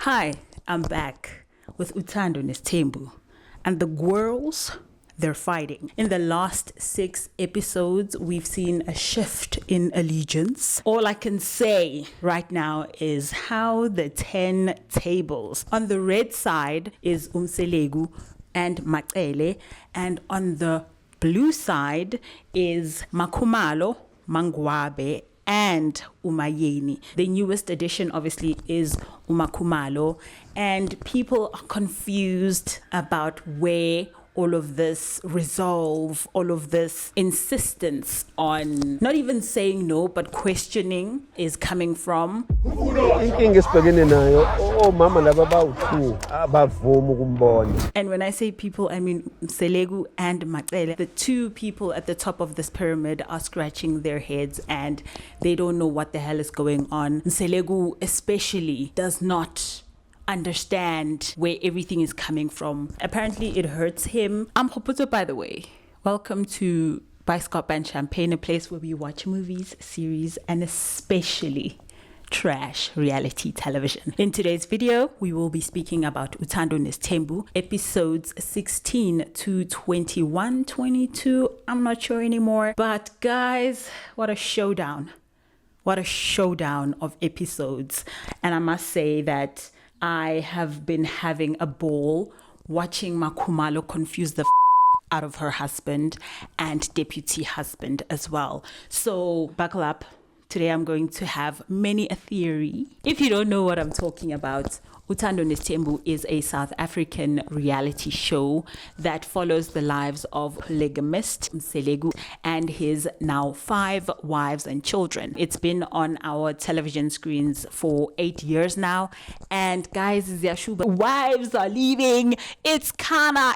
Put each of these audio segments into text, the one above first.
Hi, I'm back with Uthando Nes'thembu, and the girls, they're fighting. In the last 6 episodes, we've seen a shift in allegiance. All I can say right now is how the 10 tables. On the red side is Mseleku and MaChele, and on the blue side is MaKhumalo, MaNgwabe, and MaYeni. The newest addition obviously is MaKhumalo, and people are confused about where all of this resolve, all of this insistence on not even saying no but questioning is coming from. And when I say people, I mean Mseleku and MaChele. The two people at the top of this pyramid are scratching their heads and they don't know what the hell is going on. Mseleku especially does not understand where everything is coming from. Apparently it hurts him. I'm Hoputo, by the way. Welcome to Bioskop and Champagne, a place where we watch movies, series, and especially trash reality television. In today's video, we will be speaking about Uthando Nes'thembu, episodes 16 to 21, 22, I'm not sure anymore. But guys, what a showdown. What a showdown of episodes. And I must say that I have been having a ball watching MaKhumalo confuse the out of her husband and deputy husband as well. So buckle up. Today I'm going to have many a theory. If you don't know what I'm talking about, Uthando Nes'thembu is a South African reality show that follows the lives of polygamist Mseleku and his now 5 wives and children. It's been on our television screens for 8 years now. And guys, Ziyashuba, wives are leaving. It's kinda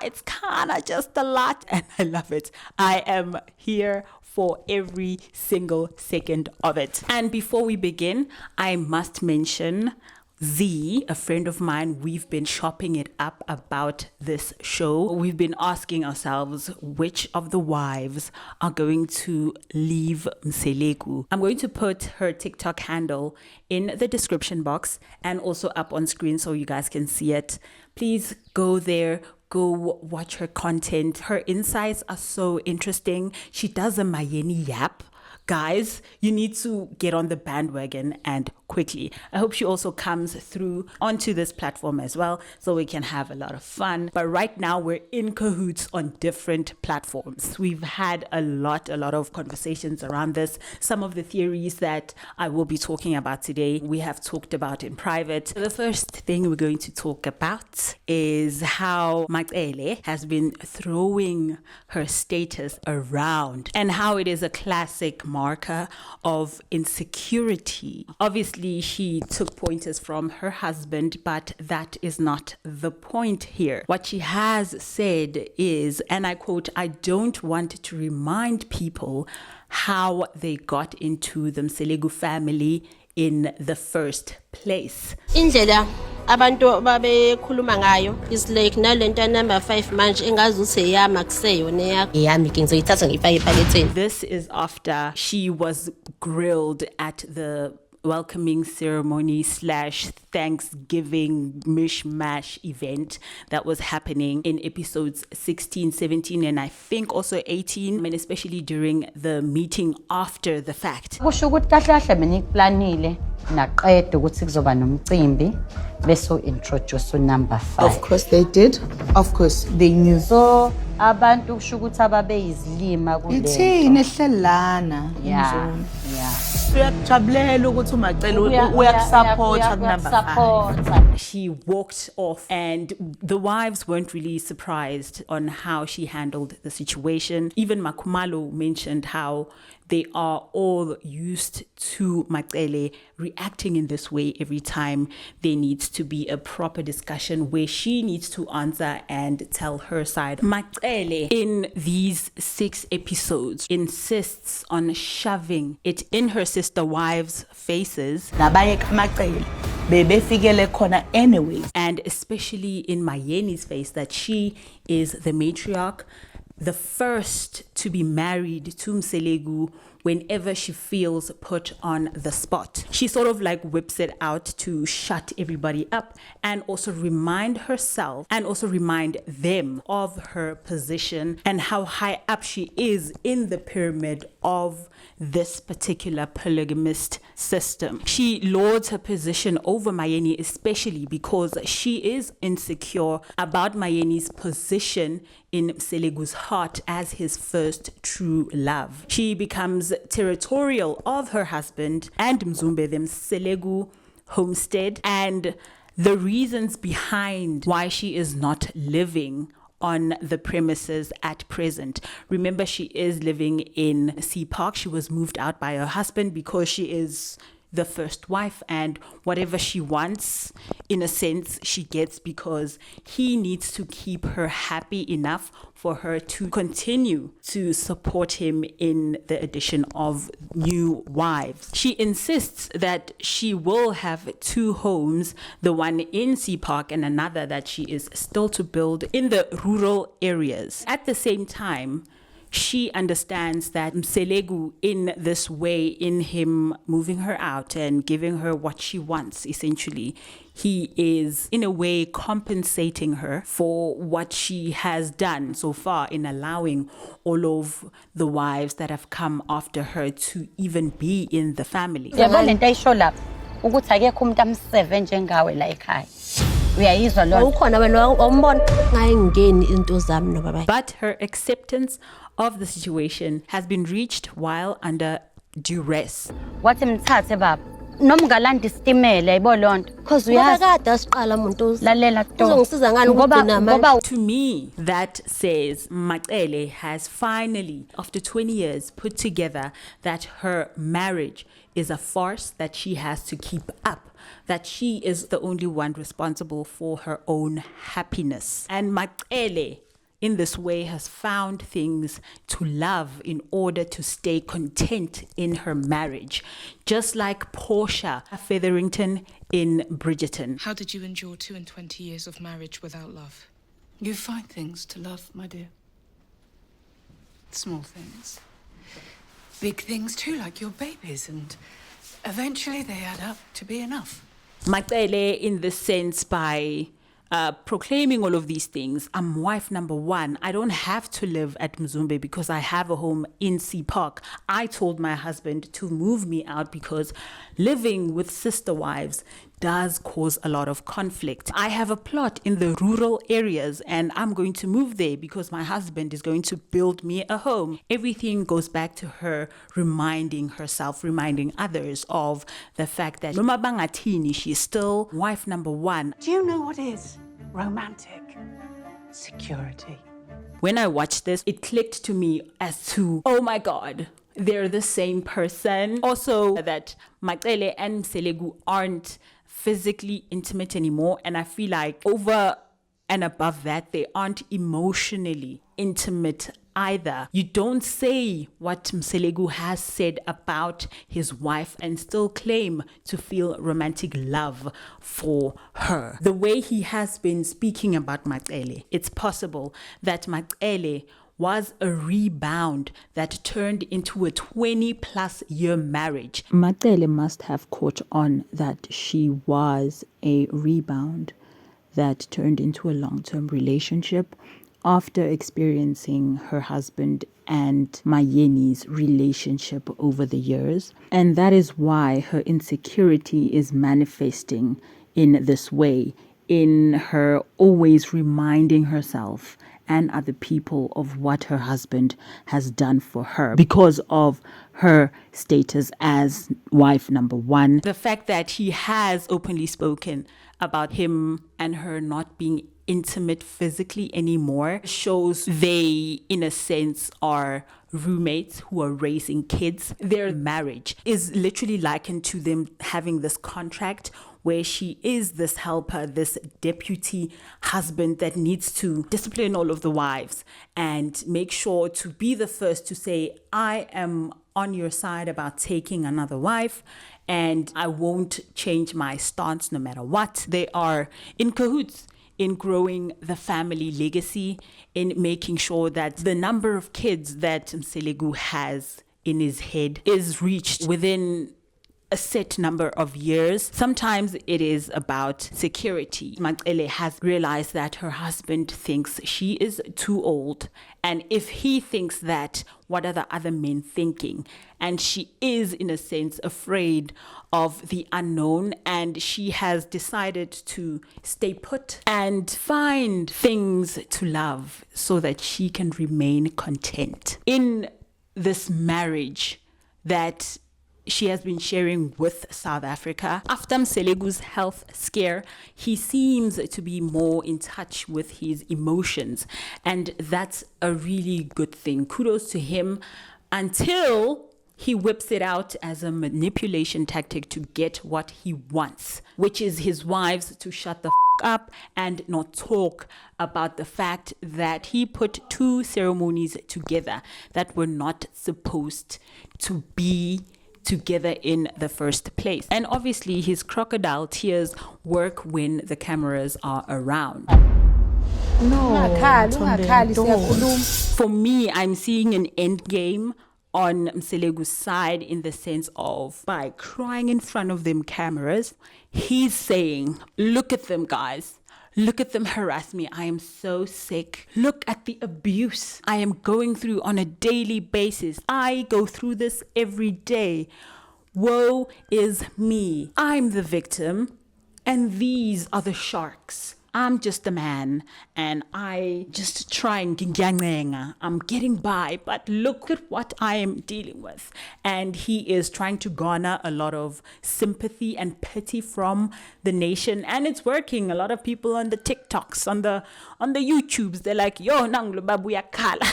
just a lot. And I love it. I am here for every single second of it. And before we begin, I must mention Z, a friend of mine. We've been chopping it up about this show. We've been asking ourselves which of the wives are going to leave Mseleku. I'm going to put her TikTok handle in the description box and also up on screen so you guys can see it. Please go there. Go watch her content. Her insights are so interesting. She does a MaYeni yap. Guys, you need to get on the bandwagon and quickly. I hope she also comes through onto this platform as well so we can have a lot of fun. But right now we're in cahoots on different platforms. We've had a lot of conversations around this. Some of the theories that I will be talking about today, we have talked about in private. The first thing we're going to talk about is how MaChele has been throwing her status around and how it is a classic marker of insecurity. Obviously, she took pointers from her husband, but that is not the point here. What she has said is, and I quote, "I don't want to remind people how they got into the Mseleku family in the first place." Indlela abantu babekhuluma ngayo is like nalento number 5 manje engazuthi eyami akuseyona eyami ngizoyithatha ngifake ephaketheni. This is after she was grilled at the welcoming ceremony / Thanksgiving mishmash event that was happening in episodes 16, 17, and I think also 18, and especially during the meeting after the fact. Kusho ukuthi kahle kahle mina ikuplanile naqeda ukuthi kuzoba nomcimbi bese introduce number 5. Of course they did. Of course they knew. So abantu kusho ukuthi ababe izilima kulento. Ithini ehlelana. Yeah. Uyakujabulela ukuthi uMaChele uyakusupport number 5. She walked off and the wives weren't really surprised on how she handled the situation. Even MaKhumalo mentioned how they are all used to MaChele reacting in this way every time there needs to be a proper discussion where she needs to answer and tell her side. MaChele in these 6 episodes insists on shoving it in her sister wives' faces. And especially in MaYeni's face that she is the matriarch, the first to be married to Mseleku whenever she feels put on the spot. She sort of like whips it out to shut everybody up and also remind herself and also remind them of her position and how high up she is in the pyramid of this particular polygamist system. She lords her position over MaYeni, especially because she is insecure about MaYeni's position in Mseleku's heart as his first true love. She becomes territorial of her husband and Mzumbe, the Mseleku homestead, and the reasons behind why she is not living on the premises at present. Remember, she is living in Sea Park. She was moved out by her husband because she is the first wife, and whatever she wants, in a sense, she gets because he needs to keep her happy enough for her to continue to support him in the addition of new wives. She insists that she will have two homes, the one in Sea Park and another that she is still to build in the rural areas. At the same time, she understands that Mseleku, in this way, in him moving her out and giving her what she wants, essentially, he is in a way compensating her for what she has done so far in allowing all of the wives that have come after her to even be in the family. But her acceptance of the situation has been reached while under duress. To me, that says MaChele has finally, after 20 years, put together that her marriage is a farce that she has to keep up, that she is the only one responsible for her own happiness. And MaChele, in this way, has found things to love in order to stay content in her marriage, just like Portia Featherington in Bridgerton. How did you endure 22 years of marriage without love? You find things to love, my dear. Small things. Big things too, like your babies, and eventually they add up to be enough. MaChele, in this sense, by proclaiming all of these things, I'm wife number one. I don't have to live at Mzumbe because I have a home in Sea Park. I told my husband to move me out because living with sister wives does cause a lot of conflict. I have a plot in the rural areas and I'm going to move there because my husband is going to build me a home. Everything goes back to her reminding herself, reminding others of the fact that Noma Bangatini, she's still wife number one. Do you know what is romantic? Security. When I watched this, it clicked to me as to, oh my God, they're the same person. Also, that MaChele and Mseleku aren't physically intimate anymore, and I feel like over and above that, they aren't emotionally intimate either. You don't say what Mseleku has said about his wife and still claim to feel romantic love for her. The way he has been speaking about MaChele, it's possible that MaChele was a rebound that turned into a 20+ year marriage. MaChele must have caught on that she was a rebound that turned into a long-term relationship after experiencing her husband and MaYeni's relationship over the years. And that is why her insecurity is manifesting in this way, in her always reminding herself and other people of what her husband has done for her because of her status as wife number one. The fact that he has openly spoken about him and her not being intimate physically anymore shows they, in a sense, are roommates who are raising kids. Their marriage is literally likened to them having this contract where she is this helper, this deputy husband that needs to discipline all of the wives and make sure to be the first to say, I am on your side about taking another wife and I won't change my stance no matter what. They are in cahoots in growing the family legacy, in making sure that the number of kids that Mseleku has in his head is reached within a set number of years. Sometimes it is about security. MaChele has realized that her husband thinks she is too old, and if he thinks that, what are the other men thinking? And she is, in a sense, afraid of the unknown, and she has decided to stay put and find things to love so that she can remain content in this marriage that she has been sharing with South Africa. After Mseleku's health scare, he seems to be more in touch with his emotions, and that's a really good thing. Kudos to him, until he whips it out as a manipulation tactic to get what he wants, which is his wives to shut the up and not talk about the fact that he put two ceremonies together that were not supposed to be together in the first place. And obviously his crocodile tears work when the cameras are around. For me, I'm seeing an end game on Mseleku's side, in the sense of, by crying in front of them cameras, he's saying, look at them guys. Look at them harass me. I am so sick. Look at the abuse I am going through on a daily basis. I go through this every day. Woe is me. I'm the victim, and these are the sharks. I'm just a man, and I just trying. I'm getting by, but look at what I am dealing with. And he is trying to garner a lot of sympathy and pity from the nation, and it's working. A lot of people on the TikToks, on the YouTubes, they're like, yo, nanglo babu yakala,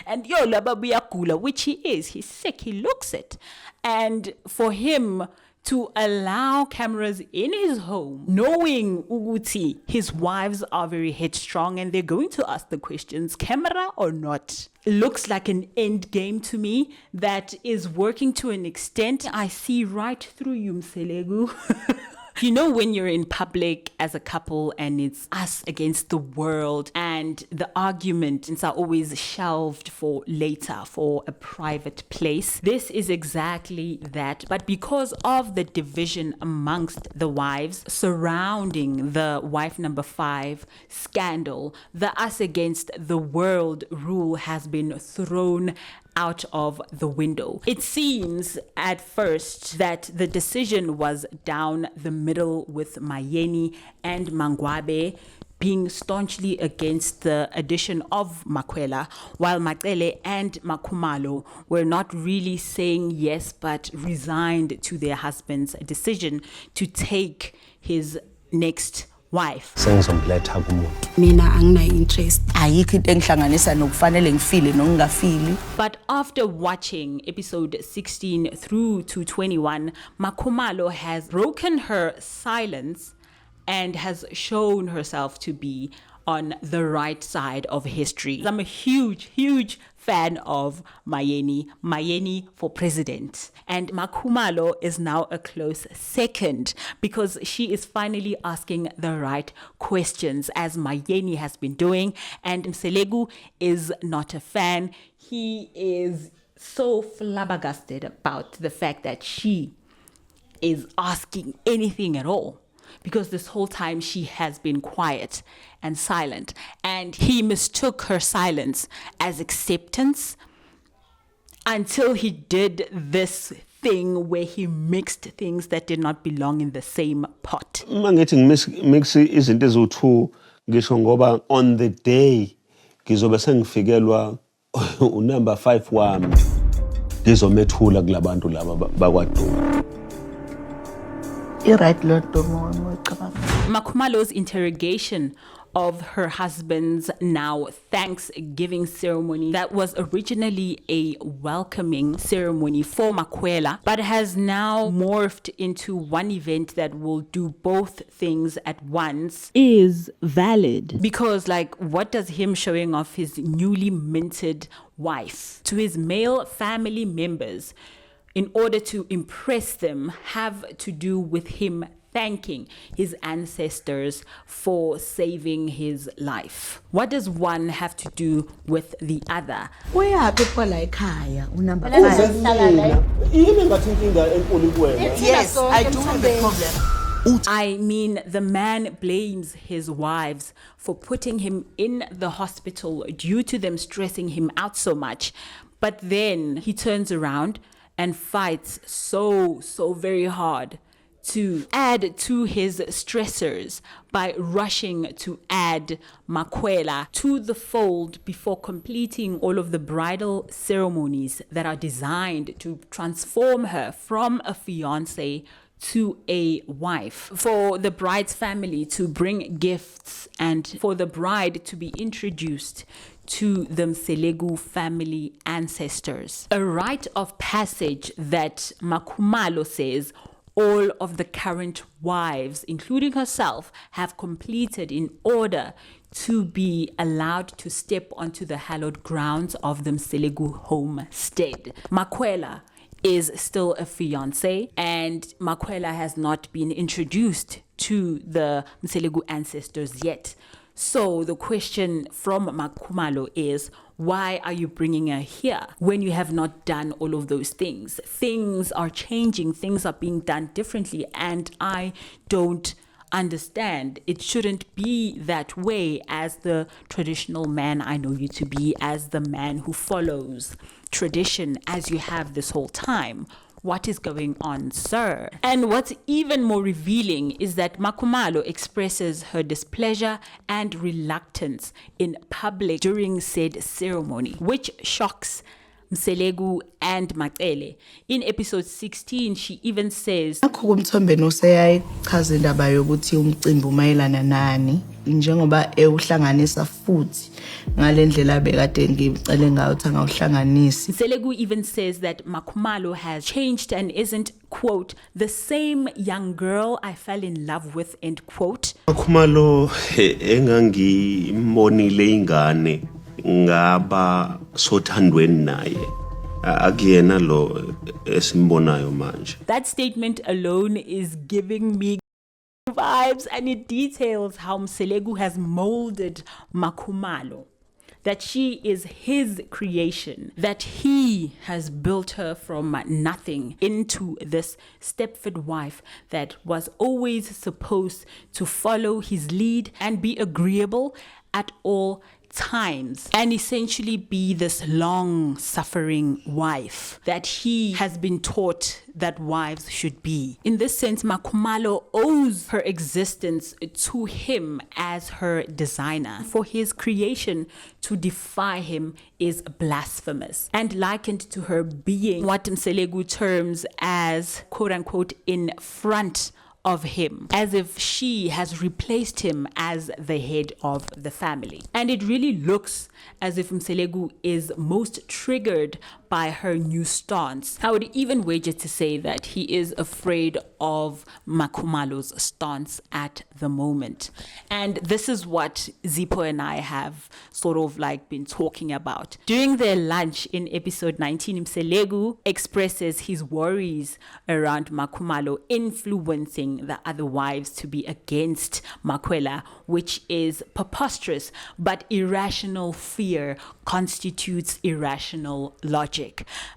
and yo la babu yakula, which he is. He's sick. He looks it, and for him to allow cameras in his home, knowing Uguti, his wives are very headstrong and they're going to ask the questions, camera or not. Looks like an end game to me that is working to an extent. I see right through you, Mseleku. You know, when you're in public as a couple and it's us against the world, and the arguments are always shelved for later, for a private place. This is exactly that. But because of the division amongst the wives surrounding the wife number 5 scandal, the us against the world rule has been thrown out of the window. It seems at first that the decision was down the middle, with MaYeni and MaNgwabe being staunchly against the addition of MaKhwela, while MaCele and MaKhumalo were not really saying yes, but resigned to their husband's decision to take his next wife. Mina angina interest. Ayikho into engihlanganisa nokufanele ngifile nokungafili. But after watching episode 16 through to 21, MaKhumalo has broken her silence and has shown herself to be on the right side of history. I'm a huge fan of MaYeni for president. And MaKhumalo is now a close second, because she is finally asking the right questions, as MaYeni has been doing. And Mseleku is not a fan. He is so flabbergasted about the fact that she is asking anything at all, because this whole time she has been quiet and silent, and he mistook her silence as acceptance until he did this thing where he mixed things that did not belong in the same pot. Mangithi mix izinto eziwu2 ngisho ngoba on the day ngizobe sengifikelwa unumber 5 wami ngizomethula kulabantu laba bakwaDuma. MaKhumalo's interrogation of her husband's now Thanksgiving ceremony that was originally a welcoming ceremony for MaKhwela, but has now morphed into one event that will do both things at once, is valid. Because, like, what does him showing off his newly minted wife to his male family members in order to impress them have to do with him thanking his ancestors for saving his life. What does one have to do with the other? Uyaphi pho la ekhaya unumber Phela 5? sihlala la. Yini ngathi inkinga enkulu kuwena? Yes, I do have a problem. I mean, the man blames his wives for putting him in the hospital due to them stressing him out so much. But then he turns around and fights so very hard to add to his stressors by rushing to add MaKhwela to the fold before completing all of the bridal ceremonies that are designed to transform her from a fiancé to a wife, for the bride's family to bring gifts, and for the bride to be introduced to the Mseleku family ancestors. A rite of passage that MaKhumalo says all of the current wives, including herself, have completed in order to be allowed to step onto the hallowed grounds of the Mseleku homestead. MaKhwela is still a fiancé, and MaKhwela has not been introduced to the Mseleku ancestors yet. So the question from MaKhumalo is, why are you bringing her here when you have not done all of those things? Things are changing, things are being done differently, and I don't understand. It shouldn't be that way as the traditional man I know you to be, as the man who follows tradition as you have this whole time. What is going on, sir? And what's even more revealing is that MaKhumalo expresses her displeasure and reluctance in public during said ceremony, which shocks Mseleku and MaCELE. In episode 16, she even says, Akho kumthombe noseyayichaza indaba yokuthi umcimbi umayelana nani njengoba uhlanganisa futhi ngalendlela bekade ngicela ngayo ukuthi angawuhlanganisi. Mseleku even says that MaKhumalo has changed and isn't, quote, the same young girl I fell in love with, end quote. MaKhumalo engangimbonile ingane ngaba sothandweni naye akuyena lo esimbonayo manje. That statement alone is giving me vibes, and it details how Mseleku has molded MaKhumalo, that she is his creation, that he has built her from nothing into this Stepford wife that was always supposed to follow his lead and be agreeable at all times, and essentially be this long-suffering wife that he has been taught that wives should be. In this sense, MaKhumalo owes her existence to him as her designer. For his creation to defy him is blasphemous, and likened to her being what Mseleku terms as, quote-unquote, in front of him, as if she has replaced him as the head of the family. And it really looks as if Mseleku is most triggered by her new stance. I would even wager to say that he is afraid of MaKhumalo's stance at the moment. And this is what Zippo and I have sort of like been talking about. During their lunch in episode 19, Mseleku expresses his worries around MaKhumalo influencing the other wives to be against MaKhwela, which is preposterous, but irrational fear constitutes irrational logic.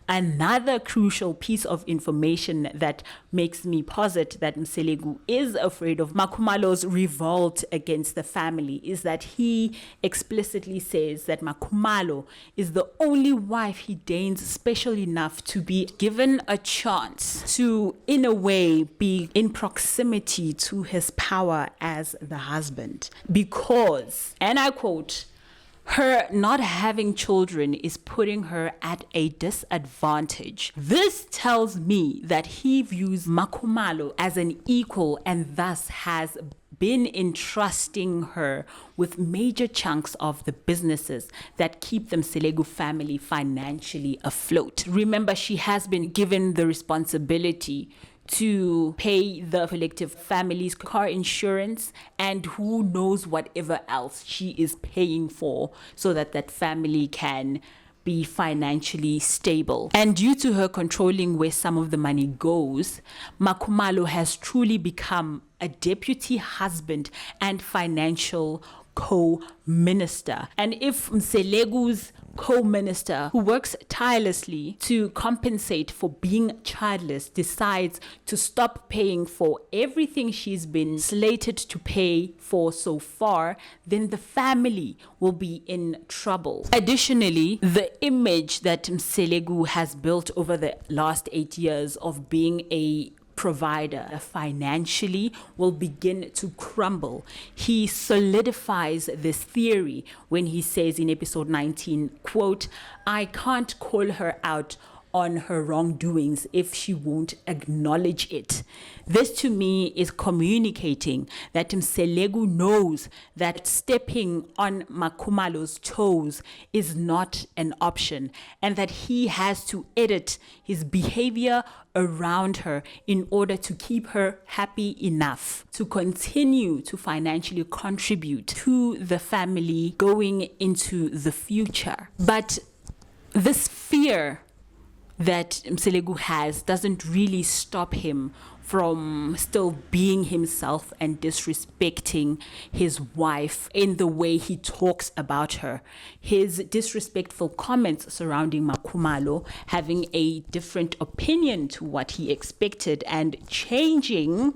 Another crucial piece of information that makes me posit that Mseleku is afraid of MaKhumalo's revolt against the family is that he explicitly says that MaKhumalo is the only wife he deigns special enough to be given a chance to, in a way, be in proximity to his power as the husband. Because, and I quote, her not having children is putting her at a disadvantage. This tells me that he views MaKhumalo as an equal and thus has been entrusting her with major chunks of the businesses that keep the Mseleku family financially afloat. Remember, she has been given the responsibility to pay the collective family's car insurance and who knows whatever else she is paying for so that that family can be financially stable. And due to her controlling where some of the money goes, MaKhumalo has truly become a deputy husband and financial co-minister. And if Mselegu's co-minister, who works tirelessly to compensate for being childless, decides to stop paying for everything she's been slated to pay for so far, then the family will be in trouble. Additionally, the image that Mselegu has built over the last 8 years of being a provider financially will begin to crumble. He solidifies this theory when he says in episode 19, quote, "I can't call her out on her wrongdoings if she won't acknowledge it." This to me is communicating that Mselegu knows that stepping on MaKhumalo's toes is not an option, and that he has to edit his behavior around her in order to keep her happy enough to continue to financially contribute to the family going into the future. But this fear that Mselegu has doesn't really stop him from still being himself and disrespecting his wife in the way he talks about her. His disrespectful comments surrounding MaKhumalo, having a different opinion to what he expected and changing,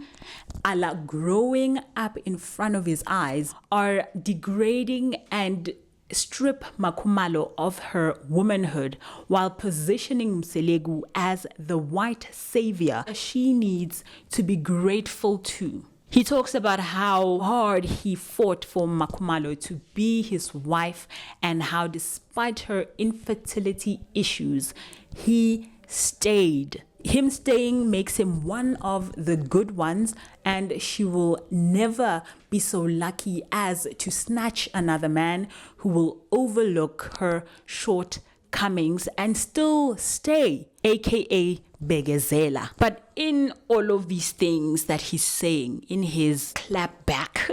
growing up in front of his eyes, are degrading and strip MaKhumalo of her womanhood while positioning Mselegu as the white savior she needs to be grateful to. He talks about how hard he fought for MaKhumalo to be his wife and how despite her infertility issues, he stayed. Him staying makes him one of the good ones, and she will never be so lucky as to snatch another man who will overlook her shortcomings and still stay, aka Begezela. But in all of these things that he's saying, in his clap back,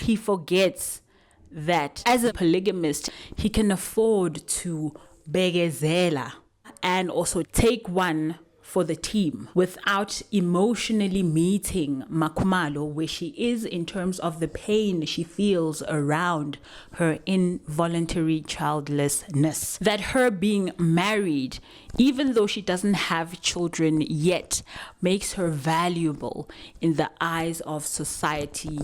he forgets that as a polygamist, he can afford to Begezela and also take one for the team without emotionally meeting MaKhumalo where she is in terms of the pain she feels around her involuntary childlessness. That her being married, even though she doesn't have children yet, makes her valuable in the eyes of society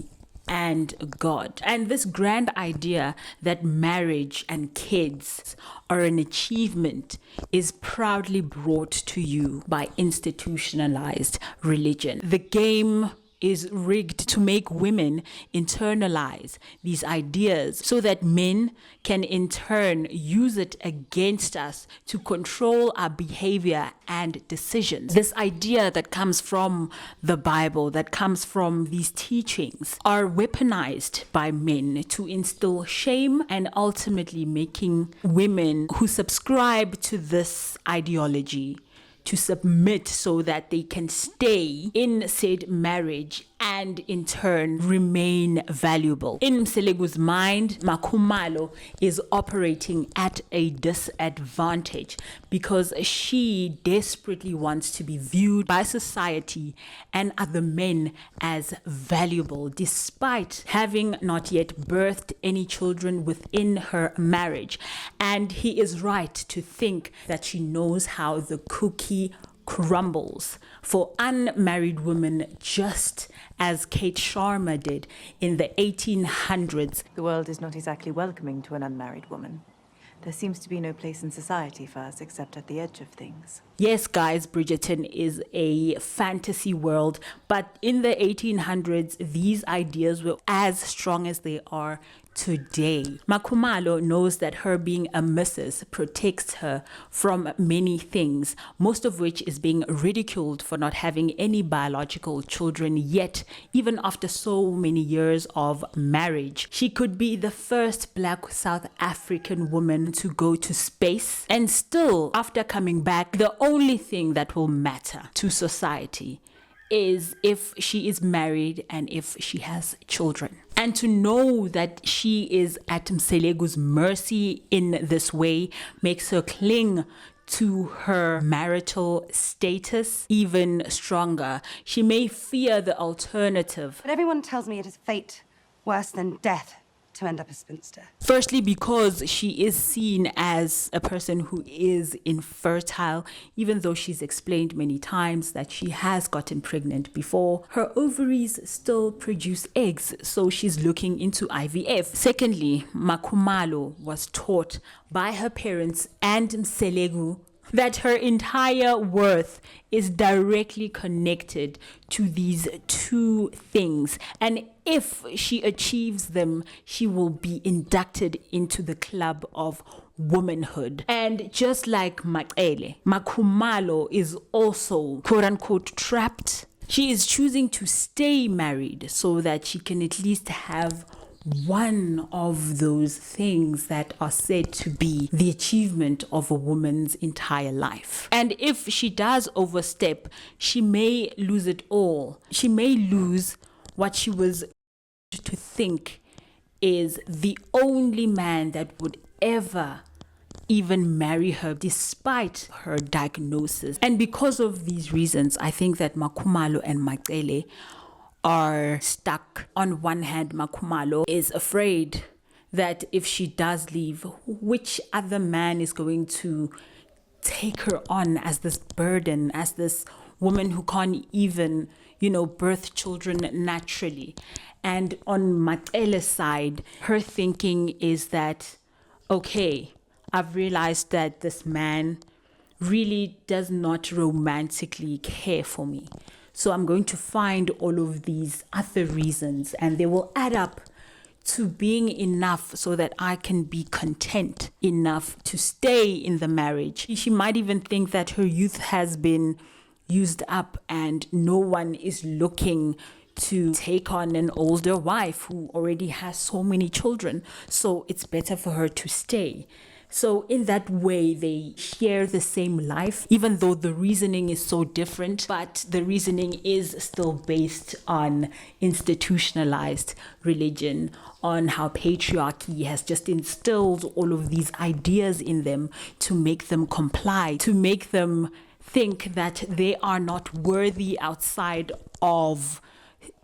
and God. And this grand idea that marriage and kids are an achievement is proudly brought to you by institutionalized religion. The game is rigged to make women internalize these ideas so that men can in turn use it against us to control our behavior and decisions. This idea that comes from the Bible, that comes from these teachings, are weaponized by men to instill shame and ultimately making women who subscribe to this ideology to submit so that they can stay in said marriage and in turn remain valuable. In Mselegu's mind, MaKhumalo is operating at a disadvantage because she desperately wants to be viewed by society and other men as valuable, despite having not yet birthed any children within her marriage. And he is right to think that she knows how the cookie crumbles for unmarried women, just as Kate Sharma did in the 1800s. The world is not exactly welcoming to an unmarried woman. There seems to be no place in society for us except at the edge of things. Yes, guys, Bridgerton is a fantasy world, but in the 1800s, these ideas were as strong as they are today. MaKhumalo knows that her being a missus protects her from many things, most of which is being ridiculed for not having any biological children yet, even after so many years of marriage. She could be the first Black South African woman to go to space, and still, after coming back, the only thing that will matter to society is if she is married and if she has children. And to know that she is at Mselegu's mercy in this way makes her cling to her marital status even stronger. She may fear the alternative. But everyone tells me it is fate worse than death to end up a spinster. Firstly, because she is seen as a person who is infertile, even though she's explained many times that she has gotten pregnant before. Her ovaries still produce eggs, so she's looking into IVF. Secondly, MaKhumalo was taught by her parents and Mseleku that her entire worth is directly connected to these two things. And if she achieves them, she will be inducted into the club of womanhood. And just like MaCELE, MaKhumalo is also quote unquote trapped. She is choosing to stay married so that she can at least have one of those things that are said to be the achievement of a woman's entire life. And if she does overstep, she may lose it all. She may lose what she was to think is the only man that would ever even marry her despite her diagnosis. And because of these reasons, I think that MaKhumalo and MaCELE are stuck. On one hand, MaKhumalo is afraid that if she does leave, which other man is going to take her on as this burden, as this woman who can't even, birth children naturally. And on MaCELE's side, her thinking is that, okay, I've realized that this man really does not romantically care for me. So I'm going to find all of these other reasons, and they will add up to being enough so that I can be content enough to stay in the marriage. She might even think that her youth has been used up and no one is looking to take on an older wife who already has so many children. So it's better for her to stay. So in that way, they share the same life, even though the reasoning is so different, but the reasoning is still based on institutionalized religion, on how patriarchy has just instilled all of these ideas in them to make them comply, to make them think that they are not worthy outside of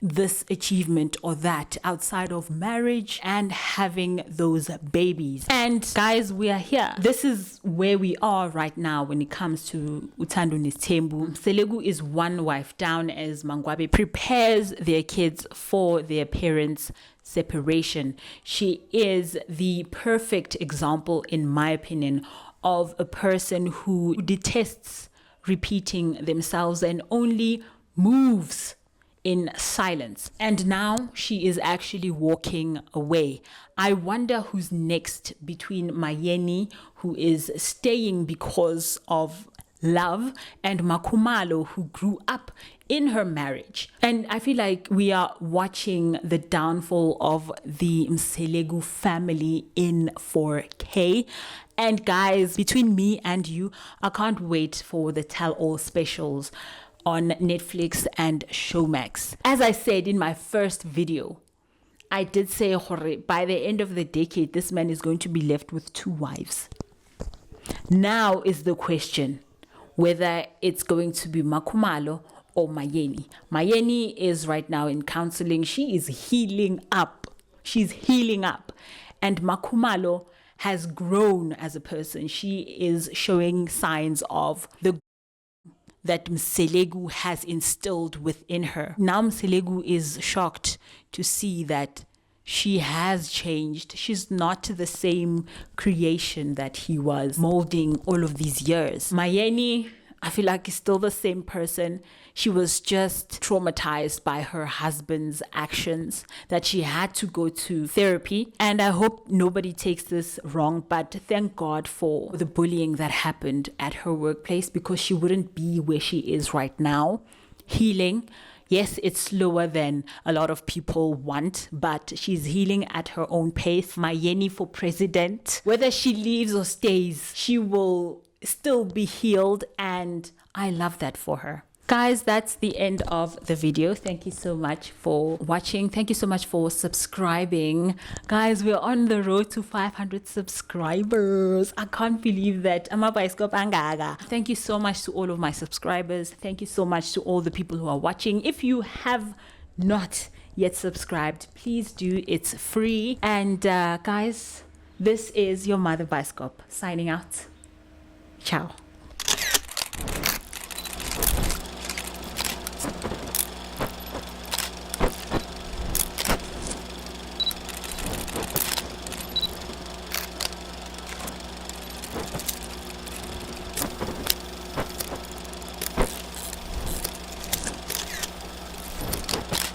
this achievement or that, outside of marriage and having those babies. And guys, we are here. This is where we are right now when it comes to Uthando Nes'thembu. Mseleku is one wife down as MaNgwabe prepares their kids for their parents' separation. She is the perfect example, in my opinion, of a person who detests repeating themselves and only moves in silence. And now she is actually walking away. I wonder who's next between MaYeni, who is staying because of love, and MaKhumalo, who grew up in her marriage. And I feel like we are watching the downfall of the Mseleku family in 4K. And guys, between me and you, I can't wait for the tell-all specials on Netflix and Showmax. As I said in my first video, I did say by the end of the decade, this man is going to be left with 2 wives. Now is the question whether it's going to be MaKhumalo or MaYeni. MaYeni is right now in counseling. She is healing up. She's healing up. And MaKhumalo has grown as a person. She is showing signs of the that Mseleku has instilled within her. Now Mseleku is shocked to see that she has changed. She's not the same creation that he was molding all of these years. MaYeni, I feel like, is still the same person. She was just traumatized by her husband's actions, that she had to go to therapy. And I hope nobody takes this wrong, but thank God for the bullying that happened at her workplace, because she wouldn't be where she is right now. Healing. Yes, it's slower than a lot of people want, but she's healing at her own pace. MaYeni for president. Whether she leaves or stays, she will still be healed, and I love that for her. Guys, that's the end of the video. Thank you so much for watching. Thank you so much for subscribing. Guys, we're on the road to 500 subscribers. I can't believe that. Thank you so much to all of my subscribers. Thank you so much to all the people who are watching. If you have not yet subscribed, please do. It's free. And guys, this is your mother Bioskop signing out. Ciao.